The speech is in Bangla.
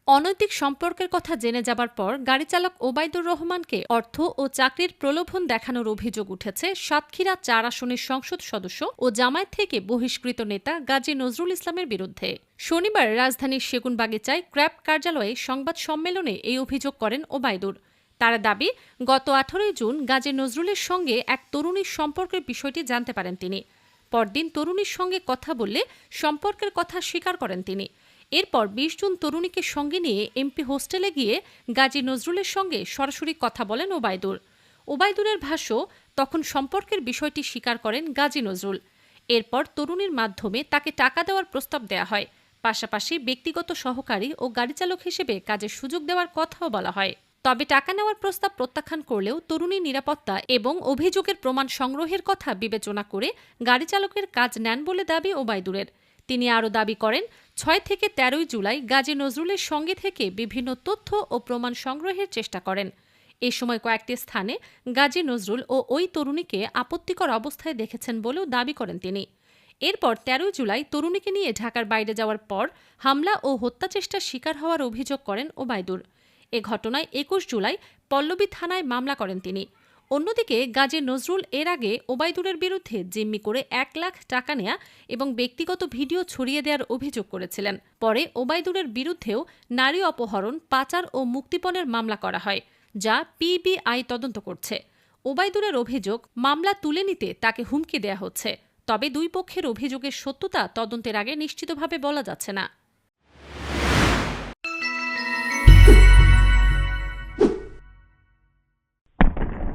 অনৈতিক সম্পর্কের কথা জেনে যাবার পর গাড়ি চালক ওবায়দুর রহমানকে অর্থ ও চাকরির প্রলোভন দেখানোর অভিযোগ উঠেছে সাতক্ষীরা ৪ আসনের সংসদ সদস্য ও জামায়াত থেকে বহিষ্কৃত নেতা গাজী নজরুল ইসলামের বিরুদ্ধে। শনিবার রাজধানীর সেগুনবাগিচায় ক্র্যাব কার্যালয়ে সংবাদ সম্মেলনে এই অভিযোগ করেন ওবায়দুর। তার দাবি, গত ১৮ জুন গাজী নজরুলের সঙ্গে এক তরুণীর সম্পর্কের বিষয়টি জানতে পারেন তিনি। পরদিন তরুণীর সঙ্গে কথা বললে সম্পর্কের কথা স্বীকার করেন তিনি। এরপর ২০ জুন তরুণীকে সঙ্গে নিয়ে এমপি হোস্টেলে গিয়ে গাজী নজরুলের সঙ্গে সরাসরি কথা বলেন ওবায়দুর। ওবায়দুরের ভাষ্য, তখন সম্পর্কের বিষয়টি স্বীকার করেন গাজী নজরুল। এরপর তরুণীর মাধ্যমে তাকে টাকা দেওয়ার প্রস্তাব দেওয়া হয়। পাশাপাশি ব্যক্তিগত সহকারী ও গাড়িচালক হিসেবে কাজের সুযোগ দেওয়ার কথাও বলা হয়। তবে টাকা নেওয়ার প্রস্তাব প্রত্যাখ্যান করলেও তরুণীর নিরাপত্তা এবং অভিযোগের প্রমাণ সংগ্রহের কথা বিবেচনা করে গাড়ি চালকের কাজ নেন বলে দাবি ওবায়দুরের। তিনি আরও দাবি করেন, ৬ থেকে ১৩ জুলাই গাজী নজরুলের সঙ্গে থেকে বিভিন্ন তথ্য ও প্রমাণ সংগ্রহের চেষ্টা করেন। এ সময় কয়েকটি স্থানে গাজী নজরুল ও ওই তরুণীকে আপত্তিকর অবস্থায় দেখেছেন বলেও দাবি করেন তিনি। এরপর ১৩ জুলাই তরুণীকে নিয়ে ঢাকার বাইরে যাওয়ার পর হামলা ও হত্যাচেষ্টার শিকার হওয়ার অভিযোগ করেন ওবায়দুর। এ ঘটনায় ২১ জুলাই পল্লবী থানায় মামলা করেন তিনি। অন্যদিকে গাজী নজরুল এর আগে ওবায়দুরের বিরুদ্ধে জিম্মি করে ১ লাখ টাকা নেয়া এবং ব্যক্তিগত ভিডিও ছড়িয়ে দেওয়ার অভিযোগ করেছিলেন। পরে ওবায়দুরের বিরুদ্ধেও নারী অপহরণ, পাচার ও মুক্তিপণের মামলা করা হয়, যা পিবিআই তদন্ত করছে। ওবায়দুরের অভিযোগ, মামলা তুলে নিতে তাকে হুমকি দেয়া হচ্ছে। তবে দুই পক্ষের অভিযোগের সত্যতা তদন্তের আগে নিশ্চিতভাবে বলা যাচ্ছে না।